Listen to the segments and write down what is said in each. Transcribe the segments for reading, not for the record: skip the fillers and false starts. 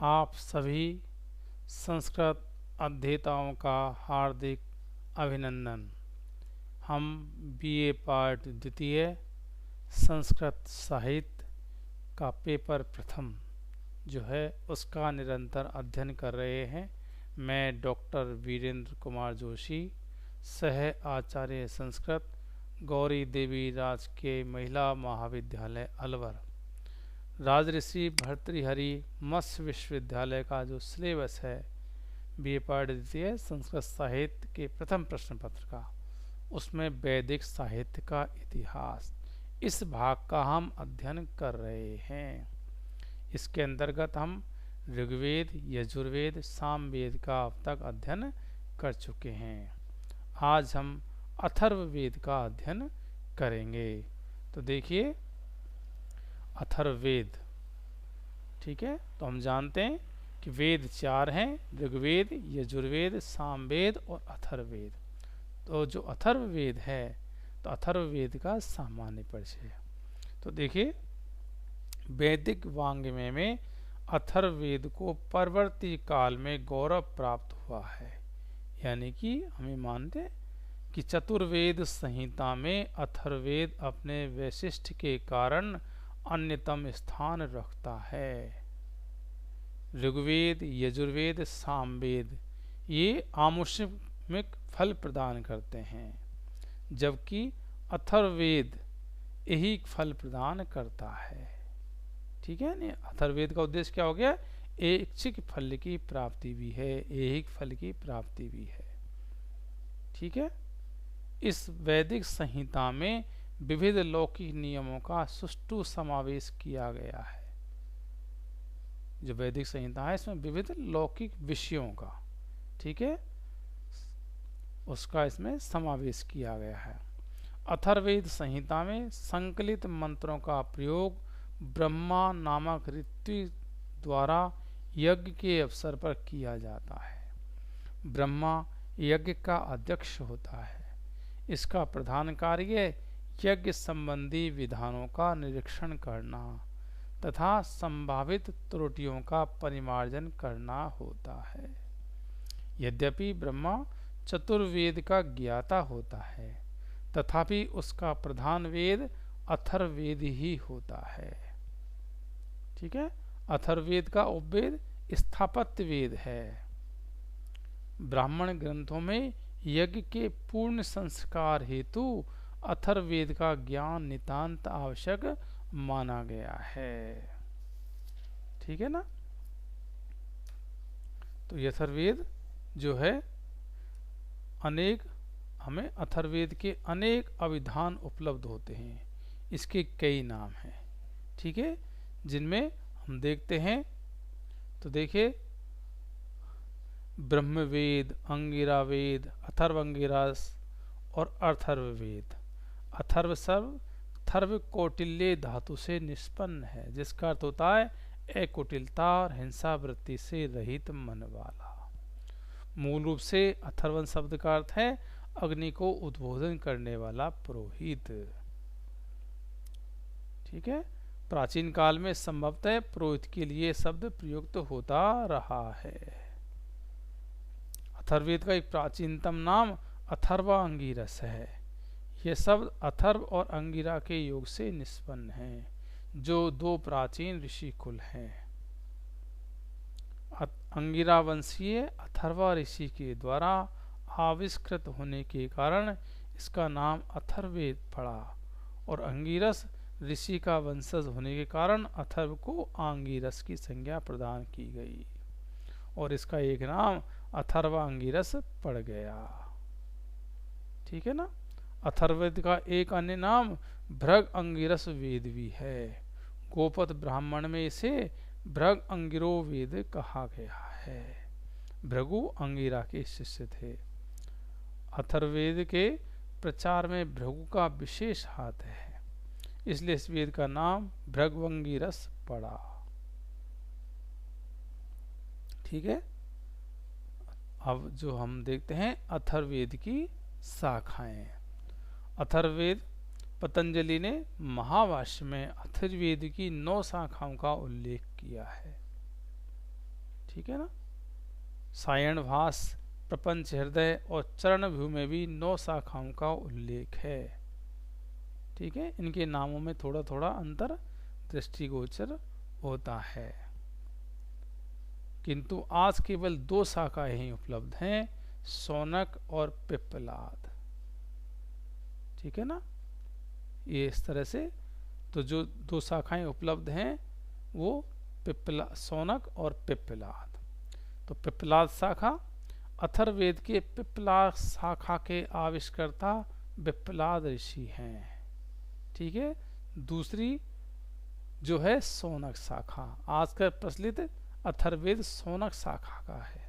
आप सभी संस्कृत अध्येताओं का हार्दिक अभिनंदन। हम बीए पार्ट द्वितीय संस्कृत साहित्य का पेपर प्रथम जो है उसका निरंतर अध्ययन कर रहे हैं। मैं डॉक्टर वीरेंद्र कुमार जोशी, सह आचार्य संस्कृत, गौरी देवी राजकीय महिला महाविद्यालय अलवर, राजऋषि भर्तृहरि मत्स्य विश्वविद्यालय का जो सिलेबस है बीए पार्ट द्वितीय संस्कृत साहित्य के प्रथम प्रश्न पत्र का, उसमें वैदिक साहित्य का इतिहास इस भाग का हम अध्ययन कर रहे हैं। इसके अंतर्गत हम ऋग्वेद, यजुर्वेद, सामवेद का अब तक अध्ययन कर चुके हैं। आज हम अथर्ववेद का अध्ययन करेंगे। तो देखिए अथर्ववेद, ठीक है। तो हम जानते हैं कि वेद चार हैं, ऋग्वेद, यजुर्वेद, सामवेद और अथर्ववेद। तो जो अथर्ववेद है, तो अथर्ववेद का सामान्य परिचय। तो देखिए वैदिक वाङ्मय में अथर्ववेद को परवर्ती काल में गौरव प्राप्त हुआ है। यानी कि हमें मानते हैं कि चतुर्वेद संहिता में अथर्ववेद अपने वैशिष्ट्य के कारण अन्यतम स्थान रखता है। ऋग्वेद, यजुर्वेद, सामवेद ये आमुषमिक फल प्रदान करते हैं, जबकि अथर्ववेद यही फल प्रदान करता है। ठीक है ना। अथर्ववेद का उद्देश्य क्या हो गया? ऐच्छिक फल की प्राप्ति भी है, ऐहिक फल की प्राप्ति भी है। ठीक है। इस वैदिक संहिता में विविध लौकिक नियमों का सुष्ठु समावेश किया गया है। जो वैदिक संहिता है इसमें विविध लौकिक विषयों का, ठीक है, उसका इसमें समावेश किया गया है। अथर्ववेद संहिता में संकलित मंत्रों का प्रयोग ब्रह्मा नामक ऋत्वि द्वारा यज्ञ के अवसर पर किया जाता है। ब्रह्मा यज्ञ का अध्यक्ष होता है। इसका प्रधान कार्य यज्ञ संबंधी विधानों का निरीक्षण करना तथा संभावित त्रुटियों का परिमार्जन करना होता है। यद्यपि ब्रह्मा चतुर्वेद का ज्ञाता होता है, तथापि उसका प्रधान वेद अथर्ववेद ही होता है। ठीक है। अथर्ववेद का उपवेद स्थापत्य वेद है। ब्राह्मण ग्रंथों में यज्ञ के पूर्ण संस्कार हेतु अथर्ववेद का ज्ञान नितांत आवश्यक माना गया है। ठीक है ना। तो ये अथर्ववेद जो है अनेक, हमें अथर्ववेद के अनेक अभिधान उपलब्ध होते हैं। इसके कई नाम हैं, ठीक है, जिनमें हम देखते हैं। तो देखिए ब्रह्मवेद, अंगिरावेद, अथर्वंगिरस और अथर्ववेद। अथर्व शब्द थर्व कौटिल्य धातु से निष्पन्न है, जिसका अर्थ होता है अकुटिलता और हिंसा वृत्ति से रहित मन वाला। मूल रूप से अथर्वन शब्द का अर्थ है अग्नि को उद्बोधन करने वाला पुरोहित। ठीक है। प्राचीन काल में संभवतः पुरोहित के लिए शब्द प्रयुक्त होता रहा है। अथर्ववेद का एक प्राचीनतम नाम अथर्वा अंगिरस है। यह शब्द अथर्व और अंगिरा के योग से निष्पन्न है, जो दो प्राचीन ऋषि कुल हैं। अंगिरा वंशीय अथर्वा ऋषि के द्वारा आविष्कृत होने के कारण इसका नाम अथर्ववेद पड़ा, और अंगिरस ऋषि का वंशज होने के कारण अथर्व को आंगिरस की संज्ञा प्रदान की गई, और इसका एक नाम अथर्वा अंगिरस पड़ गया। ठीक है ना। अथर्ववेद का एक अन्य नाम भृग अंगिरस वेद भी है। गोपद ब्राह्मण में इसे भृग अंगिरो वेद कहा गया है। भृगु अंगिरा के शिष्य थे। अथर्ववेद के प्रचार में भृगु का विशेष हाथ है, इसलिए इस वेद का नाम भृगवंगिरस पड़ा। ठीक है। अब जो हम देखते हैं अथर्ववेद की शाखाएं। अथर्ववेद पतंजलि ने महाभाष्य में अथर्ववेद की 9 शाखाओं का उल्लेख किया है। ठीक है ना। सायणभास, प्रपंच हृदय और चरणव्यूह में भी 9 शाखाओं का उल्लेख है। ठीक है, इनके नामों में थोड़ा थोड़ा अंतर दृष्टिगोचर होता है, किंतु आज केवल 2 शाखाएं ही उपलब्ध हैं, शौनक और पिप्पलाद। ठीक है ना, ये इस तरह से तो जो 2 शाखाएं उपलब्ध हैं वो शौनक और पिप्पलाद। तो पिप्पलाद शाखा, अथर्ववेद के पिप्पलाद शाखा के आविष्कर्ता पिप्पलाद ऋषि हैं। ठीक है, दूसरी जो है शौनक शाखा, आज का प्रचलित अथर्ववेद शौनक शाखा का है।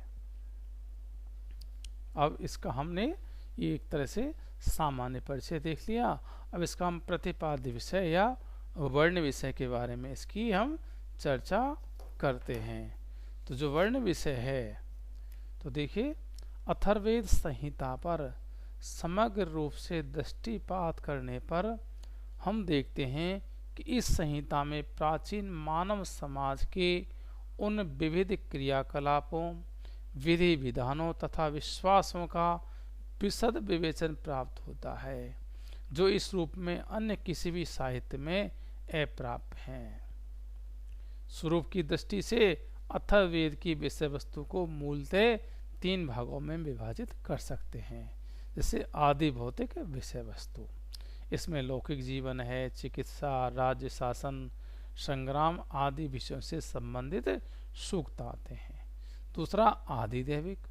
अब इसका हमने ये एक तरह से सामान्य परिचय देख लिया। अब इसका हम प्रतिपाद्य विषय या वर्ण विषय के बारे में इसकी हम चर्चा करते हैं। तो जो वर्ण विषय है, तो देखिए, अथर्ववेद संहिता पर समग्र रूप से दृष्टिपात करने पर हम देखते हैं कि इस संहिता में प्राचीन मानव समाज के उन विविध क्रियाकलापों, विधि विधानों तथा विश्वासों का विशद विवेचन प्राप्त होता है, जो इस रूप में अन्य किसी भी साहित्य में अप्राप्य हैं। स्वरूप की दृष्टि से अथर्ववेद की विषय वस्तु को मूलतः 3 भागों में विभाजित कर सकते हैं। जैसे आदि भौतिक विषय वस्तु, इसमें लौकिक जीवन है, चिकित्सा, राज्य शासन, संग्राम आदि विषयों से संबंधित सूक्त आते हैं। दूसरा आदि दैविक,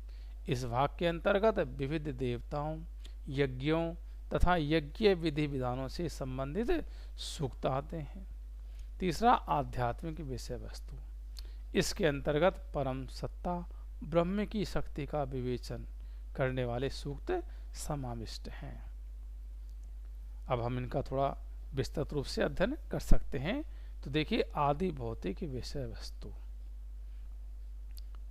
इस भाग के अंतर्गत विविध देवताओं, यज्ञों तथा यज्ञ विधि विधानों से संबंधित सूक्त आते हैं। तीसरा आध्यात्मिक विषय वस्तु, इसके अंतर्गत परम सत्ता ब्रह्म की शक्ति का विवेचन करने वाले सूक्त समाविष्ट हैं। अब हम इनका थोड़ा विस्तृत रूप से अध्ययन कर सकते हैं। तो देखिए, आदि भौतिक विषय वस्तु,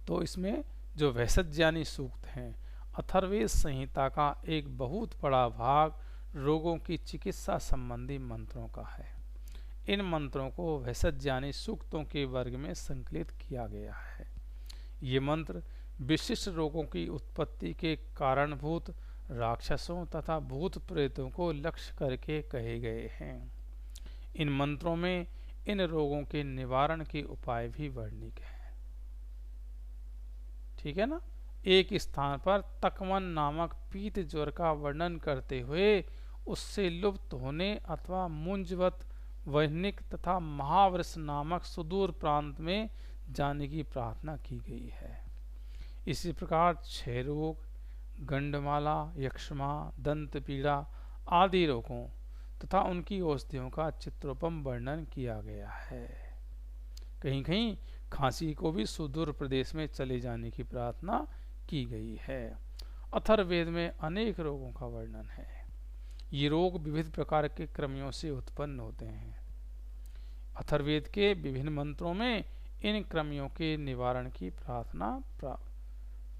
तो इसमें जो वैशज्ञानी सूक्त हैं, अथर्ववेद संहिता का एक बहुत बड़ा भाग रोगों की चिकित्सा संबंधी मंत्रों का है। इन मंत्रों को वैशज्ञानी सूक्तों के वर्ग में संकलित किया गया है। ये मंत्र विशिष्ट रोगों की उत्पत्ति के कारणभूत राक्षसों तथा भूत प्रेतों को लक्ष्य करके कहे गए हैं। इन मंत्रों में इन रोगों के निवारण के उपाय भी वर्णित हैं। ठीक है ना। एक स्थान पर तकवन नामक पीत ज्वर का वर्णन करते हुए उससे लुप्त होने अथवा मुंजवत, वह्निक तथा महावृष नामक सुदूर प्रांत में जाने की प्रार्थना की गई है। इसी प्रकार क्षय रोग, गंडमाला, यक्ष्मा, दंत पीड़ा आदि रोगों तथा उनकी औषधियों का चित्रोपम वर्णन किया गया है। कहीं कहीं खांसी को भी सुदूर प्रदेश में चले जाने की प्रार्थना की गई है। अथर्ववेद में अनेक रोगों का वर्णन है। ये रोग विविध प्रकार के क्रमियों से उत्पन्न होते हैं। अथर्ववेद के विभिन्न मंत्रों में इन क्रमियों के निवारण की प्रार्थना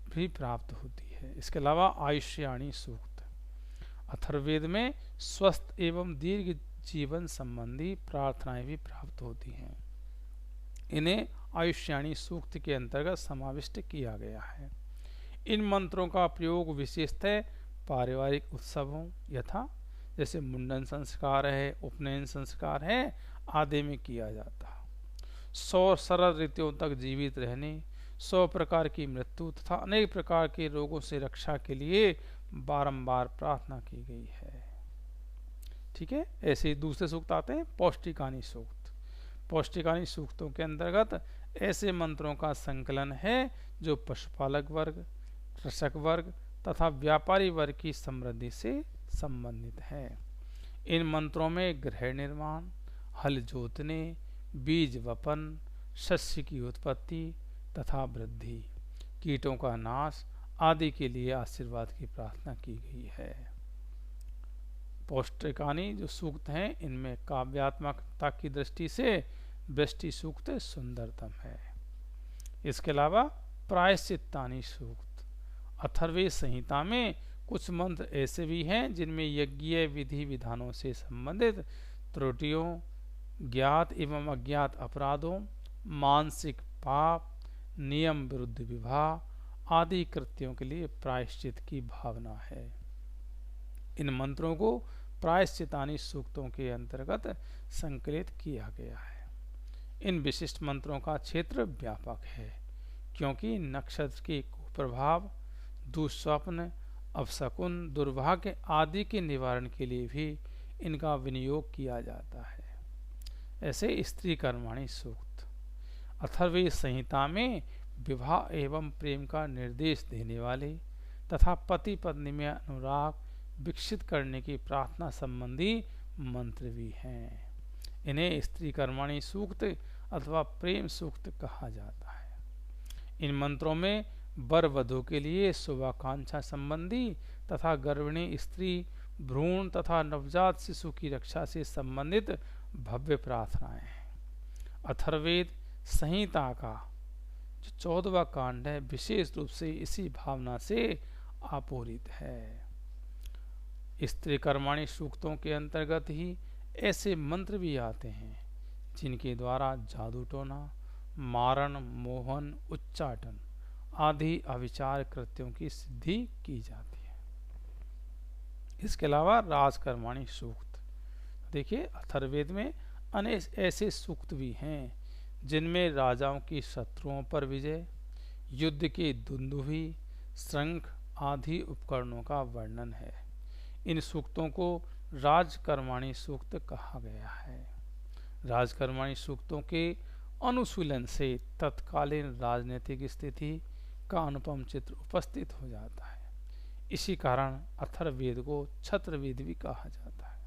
भी प्राप्त होती है। इसके अलावा आयुष्याणी सूक्त, अथर्ववेद में स्वस्थ एवं दीर्घ जीवन संबंधी प्रार्थनाएं भी प्राप्त होती हैं। इन्हें आयुष्याणी सूक्त के अंतर्गत समाविष्ट किया गया है। इन मंत्रों का प्रयोग विशेषतः पारिवारिक उत्सवों यथा जैसे मुंडन संस्कार है, उपनयन संस्कार है आदि में किया जाता। 100 सरल ऋतुओं तक जीवित रहने, 100 प्रकार की मृत्यु तथा अनेक प्रकार के रोगों से रक्षा के लिए बारंबार प्रार्थना की गई है। ठीक है। ऐसे ही दूसरे सूक्त आते हैं पौष्टिकानी सूक्त। पौष्टिकानी सूक्तों के अंतर्गत ऐसे मंत्रों का संकलन है जो पशुपालक वर्ग, कृषक वर्ग तथा व्यापारी वर्ग की समृद्धि से संबंधित है। इन मंत्रों में गृह निर्माण, हल जोतने, बीज वपन, शस्य की उत्पत्ति तथा वृद्धि, कीटों का नाश आदि के लिए आशीर्वाद की प्रार्थना की गई है। पौष्टिकानी जो सूक्त हैं, इनमें काव्यात्मकता की दृष्टि से वृष्टि सूक्त सुंदरतम है। इसके अलावा प्रायश्चित्तानी सूक्त, अथर्ववेद संहिता में कुछ मंत्र ऐसे भी हैं जिनमें यज्ञीय विधि विधानों से संबंधित त्रुटियों, ज्ञात एवं अज्ञात अपराधों, मानसिक पाप, नियम विरुद्ध विवाह आदि कृत्यों के लिए प्रायश्चित की भावना है। इन मंत्रों को प्रायश्चितानी सूक्तों के अंतर्गत संकलित किया गया है। इन विशिष्ट मंत्रों का क्षेत्र व्यापक है, क्योंकि नक्षत्र के कुप्रभाव, दुस्वप्न, अपशकुन, दुर्भाग्य आदि के निवारण के लिए भी इनका विनियोग किया जाता है। ऐसे स्त्री कर्माणी सूक्त अथर्ववेद संहिता में विवाह एवं प्रेम का निर्देश देने वाले तथा पति पत्नी में अनुराग विकसित करने की प्रार्थना संबंधी मंत्र भी हैं। इन्हें स्त्री कर्माणी सूक्त अथवा प्रेम सूक्त कहा जाता है। इन मंत्रों में वर वधू के लिए शुभाकांक्षा संबंधी तथा गर्भिणी स्त्री, भ्रूण तथा नवजात शिशु की रक्षा से संबंधित भव्य प्रार्थनाएं हैं। अथर्ववेद संहिता का जो 14वां कांड है विशेष रूप से इसी भावना से आपूरित है। स्त्री कर्माणी सूक्तों के अंतर्गत ही ऐसे मंत्र भी आते हैं जिनके द्वारा जादू टोना, मारण, मोहन, उच्चाटन आदि अविचार कृत्यों की सिद्धि की जाती है। इसके अलावा राजकर्माणी सूक्त, देखिए अथर्ववेद में अनेक ऐसे सूक्त भी हैं जिनमें राजाओं की शत्रुओं पर विजय, युद्ध के दुंदुभी, शंख आदि उपकरणों का वर्णन है। इन सूक्तों को राजकर्माणी सूक्त कहा गया है। राजकर्माणी सूक्तों के अनुशीलन से तत्कालीन राजनीतिक स्थिति का अनुपम चित्र उपस्थित हो जाता है। इसी कारण अथर्ववेद को छत्रवेद भी कहा जाता है।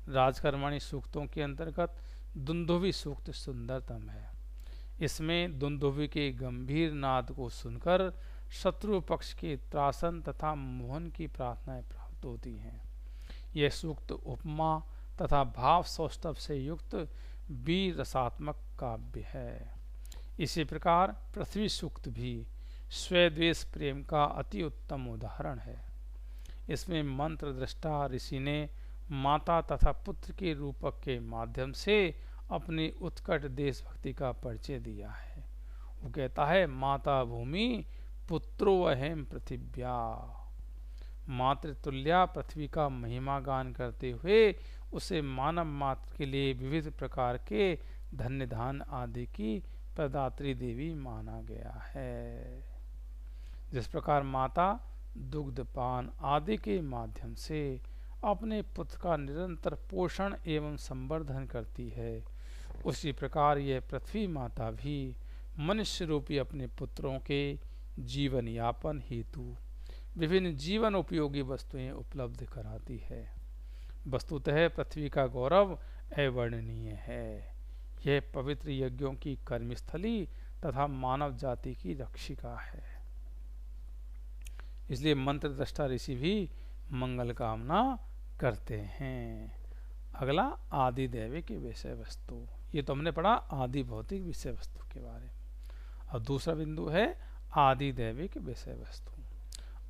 राजकर्माणी सूक्तों के अंतर्गत दुंदुभी सूक्त सुंदरतम है। इसमें दुंदुभी के गंभीर नाद को सुनकर शत्रु पक्ष के त्रासन तथा मोहन की प्रार्थनाएं प्राप्त होती हैं। यह सूक्त उपमा तथा भाव सौष्ठव से युक्त वीर रसात्मक काव्य है। इसी प्रकार पृथ्वी सूक्त भी स्वद्वेष प्रेम का अति उत्तम उदाहरण है। इसमें मंत्र दृष्टा ऋषि ने माता तथा पुत्र के रूपक के माध्यम से अपनी उत्कट देशभक्ति का परिचय दिया है। वो कहता है, माता भूमि पुत्रो अहम पृथिव्या। मातृतुल्या पृथ्वी का महिमा गान करते हुए उसे मानव मात्र के लिए विविध प्रकार के धन्य धान आदि की प्रदात्री देवी माना गया है। जिस प्रकार माता दुग्धपान आदि के माध्यम से अपने पुत्र का निरंतर पोषण एवं संवर्धन करती है, उसी प्रकार यह पृथ्वी माता भी मनुष्य रूपी अपने पुत्रों के जीवन यापन हेतु विभिन्न जीवन उपयोगी वस्तुएं उपलब्ध कराती है। वस्तुतः पृथ्वी का गौरव अवर्णनीय है। यह पवित्र यज्ञों की कर्मस्थली तथा मानव जाति की रक्षिका है। इसलिए मंत्र दृष्टा ऋषि भी मंगल कामना करते हैं। अगला आदि दैविक विषय वस्तु, ये तो हमने पढ़ा आदि भौतिक विषय वस्तु के बारे में। और दूसरा बिंदु है आदि दैविक विषय वस्तु।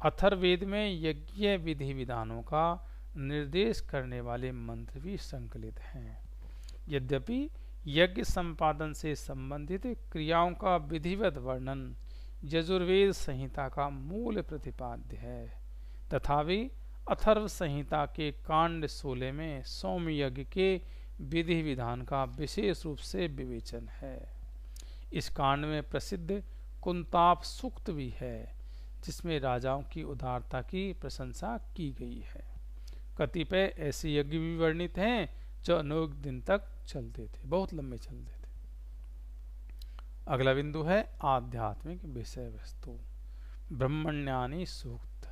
अथर्ववेद में यज्ञ विधि विधानों का निर्देश करने वाले मंत्र भी संकलित हैं। यद्यपि यज्ञ संपादन से संबंधित क्रियाओं का विधिवत वर्णन यजुर्वेद संहिता का मूल प्रतिपाद्य है, तथापि अथर्व संहिता के कांड 16 में सोम यज्ञ के विधि विधान का विशेष रूप से विवेचन है। इस कांड में प्रसिद्ध कुंताप सूक्त भी है, जिसमें राजाओं की उदारता की प्रशंसा की गई है। कतिपय ऐसे यज्ञ भी वर्णित हैं जो अनेक दिन तक चलते थे, बहुत लंबे चलते थे। अगला बिंदु है आध्यात्मिक विषय वस्तु। ब्रह्मण्यानी सूक्त।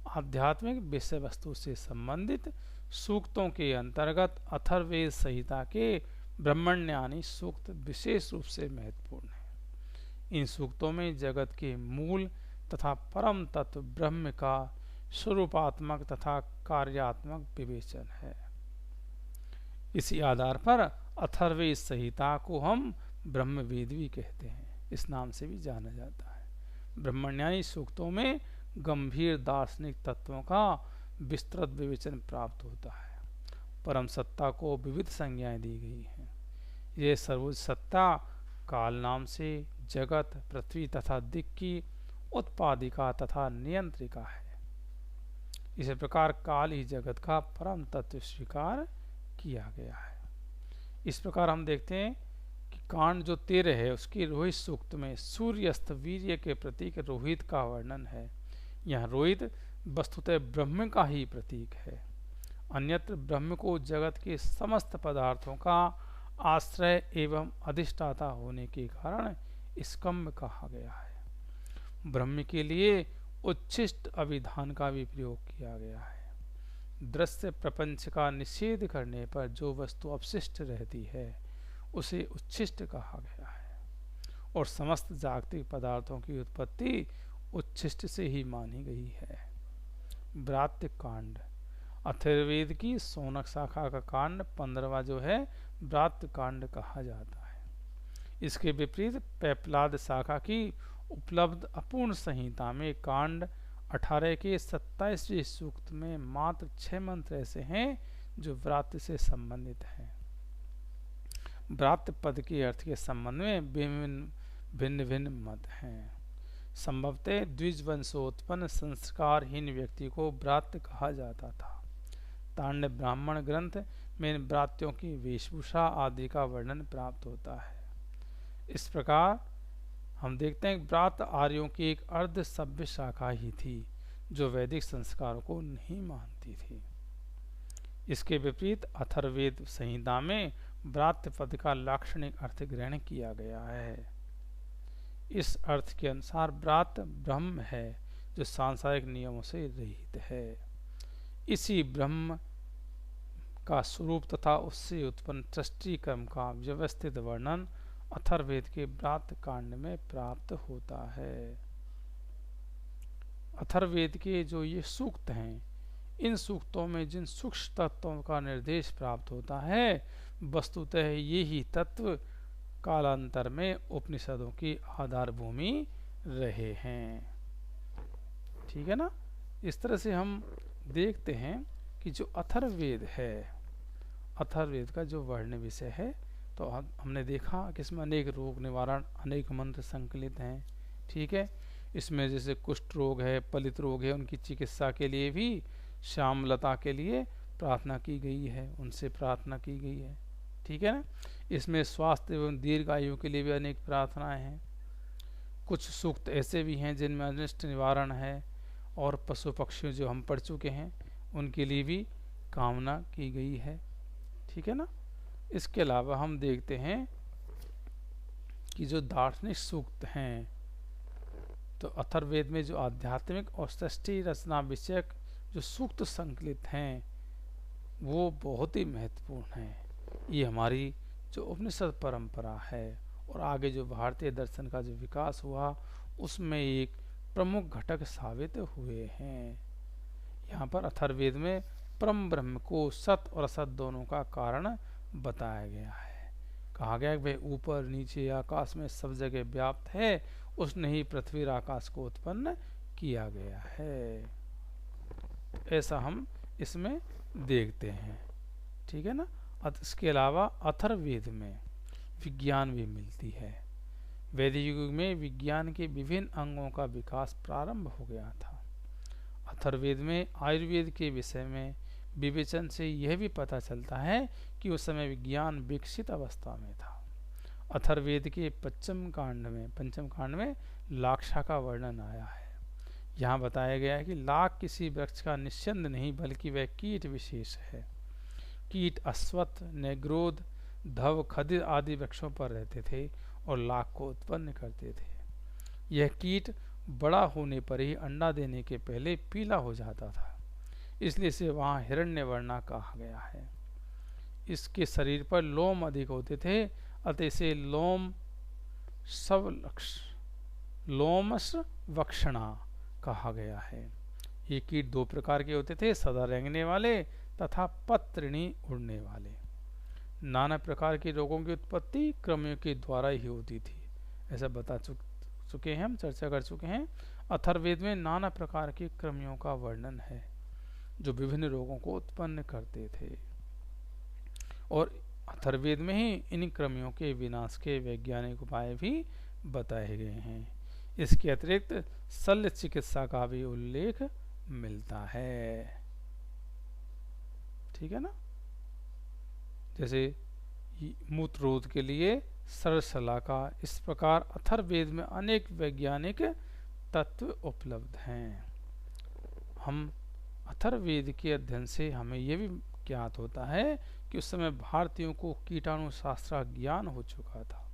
आध्यात्मिक विषय वस्तु से संबंधित सूक्तों के अंतर्गत अथर्ववेद संहिता के ब्रह्मण्यानी सूक्त विशेष रूप से महत्वपूर्ण है। इन सूक्तों में जगत के मूल तथा परम तत्व ब्रह्म का स्वरूपात्मक तथा कार्यात्मक विवेचन है। इसी आधार पर अथर्ववेद संहिता को हम ब्रह्मवेद भी कहते हैं, इस नाम से भी जाना जाता है। ब्रह्मण्यानी सूक्तों में गंभीर दार्शनिक तत्वों का विस्तृत विवेचन प्राप्त होता है। परम सत्ता को विविध संज्ञाएं दी गई हैं। यह सर्वोच्च सत्ता काल नाम से, जगत, पृथ्वी तथा दिक् की उत्पादिका तथा नियंत्रिका है। इसी प्रकार काल ही जगत का परम तत्व स्वीकार किया गया है। इस प्रकार हम देखते हैं कि कांड जो 13 है उसकी रोहित सूक्त में सूर्यस्त वीर्य के प्रतीक रोहित का वर्णन है। यह रोहित वस्तुतः ब्रह्म का ही प्रतीक है। अन्यत्र ब्रह्म को जगत के समस्त पदार्थों का आश्रय एवं अधिष्ठाता होने के कारण स्कंभ कहा गया है। ब्रह्म के लिए उच्छिष्ट अभिधान का भी प्रयोग किया गया है। दृश्य प्रपंच का निषेध करने पर जो वस्तु अपशिष्ट रहती है उसे उच्छिष्ट कहा गया है, और समस्त जागतिक पदार्थों की उत्पत्ति उच्छिष्ट से ही मानी गई है। व्रात्य कांड अथर्ववेद की सोनक शाखा का कांड 15वां जो है व्रात्य कांड कहा जाता है। इसके विपरीत पैपलाद शाखा की उपलब्ध अपूर्ण संहिता में कांड 18 के 27वें सूक्त में मात्र 6 मंत्र ऐसे हैं जो व्रात्य से संबंधित हैं। व्रात्य पद के अर्थ के संबंध में भिन्न भिन्न मत हैं। संभवतः द्विजवंशोत्पन्न संस्कारहीन व्यक्ति को व्रात्य कहा जाता था। तांड ब्राह्मण ग्रंथ में व्रात्यों की वेशभूषा आदि का वर्णन प्राप्त होता है। इस प्रकार हम देखते हैं कि व्रात्य आर्यों की एक अर्ध सभ्य शाखा ही थी जो वैदिक संस्कारों को नहीं मानती थी। इसके विपरीत अथर्ववेद संहिता में व्रात्य पद का लाक्षणिक अर्थ ग्रहण किया गया है। इस अर्थ के अनुसार व्रात्य ब्रह्म है जो सांसारिक नियमों से रहित है। इसी ब्रह्म का स्वरूप तथा उससे उत्पन्न सृष्टि क्रम का व्यवस्थित वर्णन अथर्ववेद के व्रात्य कांड में प्राप्त होता है। अथर्ववेद के जो ये सूक्त हैं, इन सूक्तों में जिन सूक्ष्म तत्वों का निर्देश प्राप्त होता है वस्तुतः ये ही तत्व कालांतर में उपनिषदों की आधार भूमि रहे हैं। ठीक है ना। इस तरह से हम देखते हैं कि जो अथर्ववेद है, अथर्ववेद का जो वर्ण विषय है, तो हमने देखा कि इसमें अनेक रोग निवारण अनेक मंत्र संकलित हैं। ठीक है। इसमें जैसे कुष्ठ रोग है, पलित रोग है, उनकी चिकित्सा के लिए भी श्यामलता के लिए प्रार्थना की गई है, उनसे प्रार्थना की गई है। ठीक है ना। इसमें स्वास्थ्य एवं दीर्घायु के लिए भी अनेक प्रार्थनाएं हैं। कुछ सूक्त ऐसे भी हैं जिनमें अनिष्ट निवारण है, और पशु पक्षियों जो हम पढ़ चुके हैं उनके लिए भी कामना की गई है। ठीक है ना। इसके अलावा हम देखते हैं कि जो दार्शनिक सूक्त हैं, तो अथर्ववेद में जो आध्यात्मिक और सृष्टि रचना विषयक जो सूक्त संकलित हैं वो बहुत ही महत्वपूर्ण हैं। ये हमारी जो उपनिषद परंपरा है और आगे जो भारतीय दर्शन का जो विकास हुआ उसमें एक प्रमुख घटक साबित हुए हैं। यहाँ पर अथर्ववेद में परम ब्रह्म को सत और असत दोनों का कारण बताया गया है। कहा गया कि वह ऊपर नीचे आकाश में सब जगह व्याप्त है, उसने ही पृथ्वी और आकाश को उत्पन्न किया गया है। ऐसा हम इसमें देखते हैं। ठीक है ना। इसके अलावा अथर्ववेद में विज्ञान भी मिलती है। वैदिक युग में विज्ञान के विभिन्न अंगों का विकास प्रारंभ हो गया था। अथर्ववेद में आयुर्वेद के विषय में विवेचन से यह भी पता चलता है कि उस समय विज्ञान विकसित अवस्था में था। अथर्ववेद के पंचम कांड में लाक्षा का वर्णन आया है। यहाँ बताया गया है कि लाख किसी वृक्ष का निस्यंद नहीं बल्कि वह कीट विशेष है। कीट अश्वत्थ, नेग्रोध, धव, खदिर आदि वृक्षों पर रहते थे और लाख को उत्पन्न करते थे। यह कीट बड़ा होने पर ही अंडा देने के पहले पीला हो जाता था, इसलिए इसे वहाँ हिरण्यवर्णा कहा गया है। इसके शरीर पर लोम अधिक होते थे, अतः इसे लोमस वक्षणा कहा गया है। ये कीट दो प्रकार के होते थे, सदा रेंगने वाले तथा पत्रिणी उड़ने वाले। नाना प्रकार के रोगों की उत्पत्ति क्रमियों के द्वारा ही होती थी, ऐसा बता चुके हैं, हम चर्चा कर चुके हैं। अथर्ववेद में नाना प्रकार के क्रमियों का वर्णन है जो विभिन्न रोगों को उत्पन्न करते थे, और अथर्ववेद में ही इन क्रमियों के विनाश के वैज्ञानिक उपाय भी बताए गए हैं। इसके अतिरिक्त शल्य चिकित्सा का भी उल्लेख मिलता है। ठीक है ना। जैसे मूत्ररोध के लिए सरसलाका, इस प्रकार अथर्ववेद में अनेक वैज्ञानिक तत्व उपलब्ध हैं। हम अथर्ववेद के अध्ययन से हमें यह भी ज्ञात होता है कि उस समय भारतीयों को कीटाणु शास्त्र का ज्ञान हो चुका था।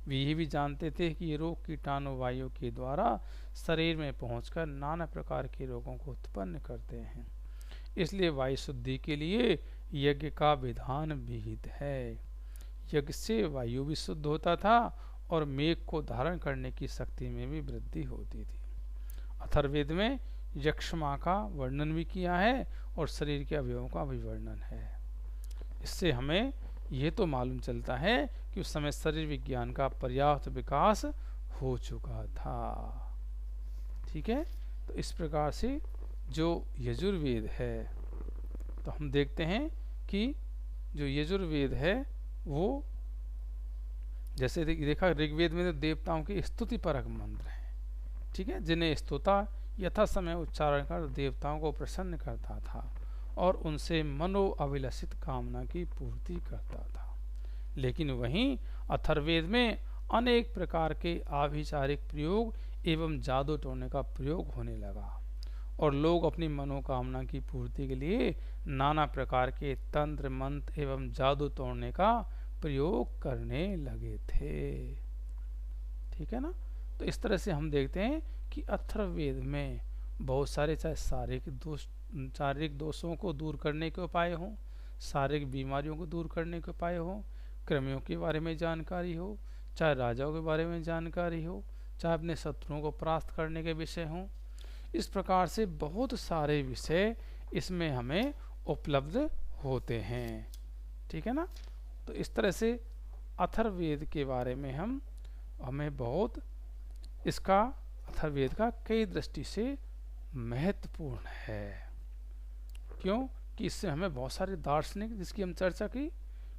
वे ये भी जानते थे कि ये रोग कीटाणु वायु के द्वारा शरीर में पहुंचकर नाना प्रकार के रोगों को उत्पन्न करते हैं। इसलिए वायु शुद्धि के लिए यज्ञ का विधान विहित है। यज्ञ से वायु भी शुद्ध होता था और मेघ को धारण करने की शक्ति में भी वृद्धि होती थी। अथर्ववेद में यक्ष्मा का वर्णन भी किया है और शरीर के अवयवों का भी वर्णन है। इससे हमें यह तो मालूम चलता है कि उस समय शरीर विज्ञान का पर्याप्त विकास हो चुका था। ठीक है। तो इस प्रकार से जो यजुर्वेद है, तो हम देखते हैं कि जो यजुर्वेद है वो जैसे देखा ऋग्वेद में तो देवताओं की स्तुति परक मंत्र है। ठीक है, जिन्हें स्तुता यथा समय उच्चारण कर देवताओं को प्रसन्न करता था और उनसे मनो अभिलषित कामना की पूर्ति करता था। लेकिन वहीं अथर्ववेद में अनेक प्रकार के आभिचारिक प्रयोग एवं जादू टोने का प्रयोग होने लगा और लोग अपनी मनोकामना की पूर्ति के लिए नाना प्रकार के तंत्र मंत्र एवं जादू तोड़ने का प्रयोग करने लगे थे। ठीक है ना। तो इस तरह से हम देखते हैं कि अथर्ववेद में बहुत सारे चाहे शारीरिक दोषों को दूर करने के उपाय हों, शारीरिक बीमारियों को दूर करने के उपाय हों, कृमियों के बारे में जानकारी हो, चाहे राजाओं के बारे में जानकारी हो, चाहे अपने शत्रुओं को परास्त करने के विषय हों, इस प्रकार से बहुत सारे विषय इसमें हमें उपलब्ध होते हैं। ठीक है ना। तो इस तरह से अथर्ववेद के बारे में हमें बहुत इसका अथर्ववेद का कई दृष्टि से महत्वपूर्ण है। क्यों कि इससे हमें बहुत सारे दार्शनिक, जिसकी हम चर्चा की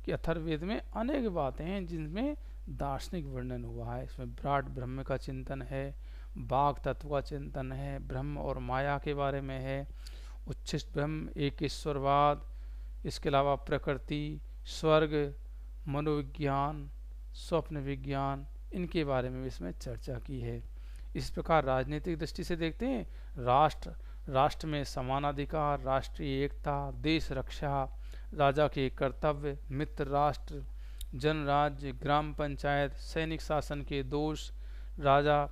कि अथर्ववेद में अनेक बातें हैं जिनमें दार्शनिक वर्णन हुआ है। इसमें विराट ब्रह्म का चिंतन है, बाघ तत्व का चिंतन है, ब्रह्म और माया के बारे में है, उच्छिष्ट ब्रह्म, एक ईश्वरवाद, इसके अलावा प्रकृति, स्वर्ग, मनोविज्ञान, स्वप्न विज्ञान, इनके बारे में भी इसमें चर्चा की है। इस प्रकार राजनीतिक दृष्टि से देखते हैं, राष्ट्र में समानाधिकार, राष्ट्रीय एकता, देश रक्षा, राजा के कर्तव्य, मित्र राष्ट्र, जन राज्य, ग्राम पंचायत, सैनिक शासन के दोष, राजा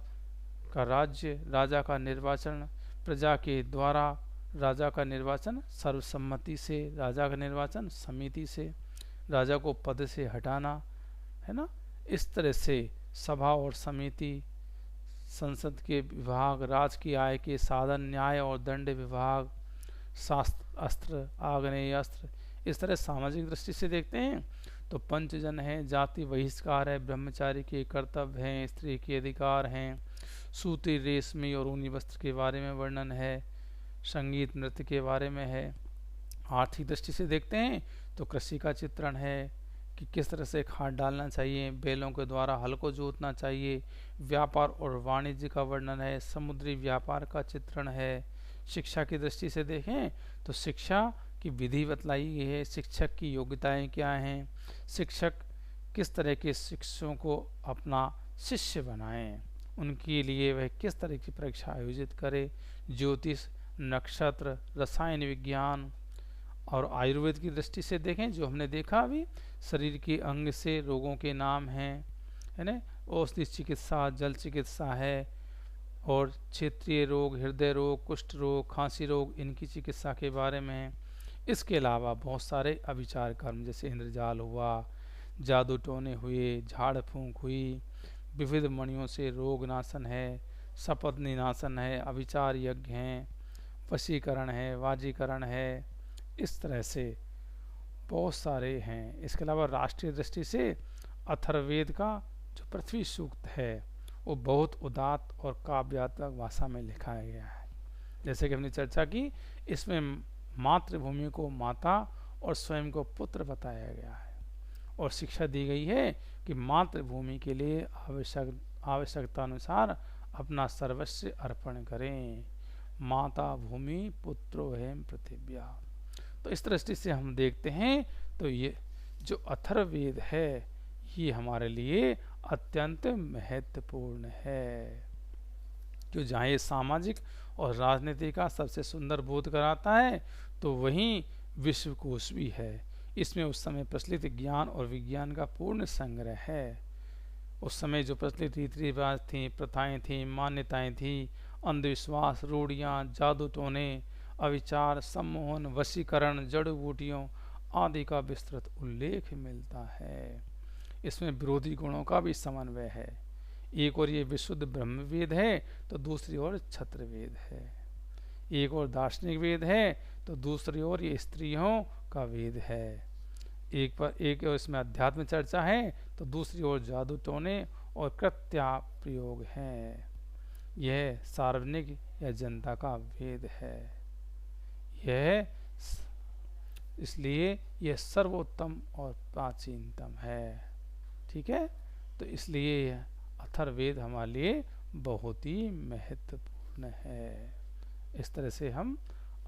का राज्य, राजा का निर्वाचन, प्रजा के द्वारा राजा का निर्वाचन सर्वसम्मति से, राजा का निर्वाचन समिति से, राजा को पद से हटाना, है ना। इस तरह से सभा और समिति, संसद के विभाग, राज की आय के साधन, न्याय और दंड विभाग, शास्त्र, अस्त्र, आग्नेय अस्त्र, इस तरह सामाजिक दृष्टि से देखते हैं तो पंचजन है, जाति बहिष्कार है, ब्रह्मचारी के कर्तव्य हैं, स्त्री के अधिकार हैं, सूती, रेशमी और ऊनी वस्त्र के बारे में वर्णन है, संगीत नृत्य के बारे में है। आर्थिक दृष्टि से देखते हैं तो कृषि का चित्रण है कि किस तरह से खाद डालना चाहिए, बैलों के द्वारा हल को जोतना चाहिए, व्यापार और वाणिज्य का वर्णन है, समुद्री व्यापार का चित्रण है। शिक्षा की दृष्टि से देखें तो शिक्षा की विधि बतलाई गई है, शिक्षक की योग्यताएं क्या हैं, शिक्षक किस तरह के शिक्षकों को अपना शिष्य बनाएं, उनके लिए वह किस तरह की परीक्षा आयोजित करे, ज्योतिष, नक्षत्र, रसायन विज्ञान। और आयुर्वेद की दृष्टि से देखें, जो हमने देखा अभी, शरीर के अंग से रोगों के नाम हैं, है ना, औषधि चिकित्सा, जल चिकित्सा है, और क्षेत्रीय रोग, हृदय रोग, कुष्ठ रोग, खांसी रोग, इनकी चिकित्सा के बारे में। इसके अलावा बहुत सारे अभिचार कर्म जैसे इंद्रजाल हुआ, जादू टोने हुए, झाड़ फूंक हुई, विविध मणियों से रोग नाशन है, शपथ निनाशन है, अभिचार यज्ञ हैं, वशीकरण है, वाजीकरण है, इस तरह से बहुत सारे हैं। इसके अलावा राष्ट्रीय दृष्टि से अथर्ववेद का जो पृथ्वी सूक्त है वो बहुत उदात्त और काव्यात्मक भाषा में लिखा गया है। जैसे कि हमने चर्चा की, इसमें मातृभूमि को माता और स्वयं को पुत्र बताया गया है और शिक्षा दी गई है कि मातृभूमि के लिए आवश्यकता अनुसार अपना सर्वस्व अर्पण करें। माता भूमि पुत्रो हेम पृथिव्या। तो इस दृष्टि से हम देखते हैं तो ये जो अथर्ववेद है ये हमारे लिए अत्यंत महत्वपूर्ण है, जो जहाँ ये सामाजिक और राजनीति का सबसे सुंदर बोध कराता है तो वहीं विश्वकोश भी है। इसमें उस समय प्रचलित ज्ञान और विज्ञान का पूर्ण संग्रह है। उस समय जो प्रचलित रीति रिवाज थी, प्रथाएं थी, मान्यताएं थी, अंधविश्वास, रूढ़ियाँ, जादू टोने, अविचार, सम्मोहन, वशीकरण, जड़ बूटियों आदि का विस्तृत उल्लेख मिलता है। इसमें विरोधी गुणों का भी समन्वय है। एक और ये विशुद्ध ब्रह्मवेद है तो दूसरी ओर क्षत्रवेद है। एक और दार्शनिक वेद है तो दूसरी ओर ये स्त्रियों का वेद है। एक और इसमें अध्यात्म चर्चा है तो दूसरी ओर जादू टोने और कृत्या प्रयोग हैं। यह सार्वजनिक या जनता का वेद है। यह इसलिए यह सर्वोत्तम और प्राचीनतम है। ठीक है, तो इसलिए अथर्ववेद हमारे लिए बहुत ही महत्वपूर्ण है। इस तरह से हम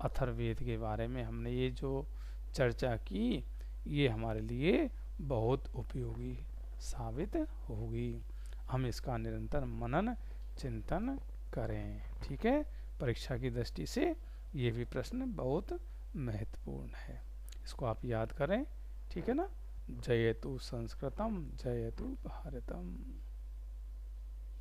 अथर्ववेद के बारे में हमने ये जो चर्चा की ये हमारे लिए बहुत उपयोगी साबित होगी। हम इसका निरंतर मनन चिंतन करें। ठीक है, परीक्षा की दृष्टि से ये भी प्रश्न बहुत महत्वपूर्ण है, इसको आप याद करें। ठीक है ना। जयतु संस्कृतम जयतु भारतम।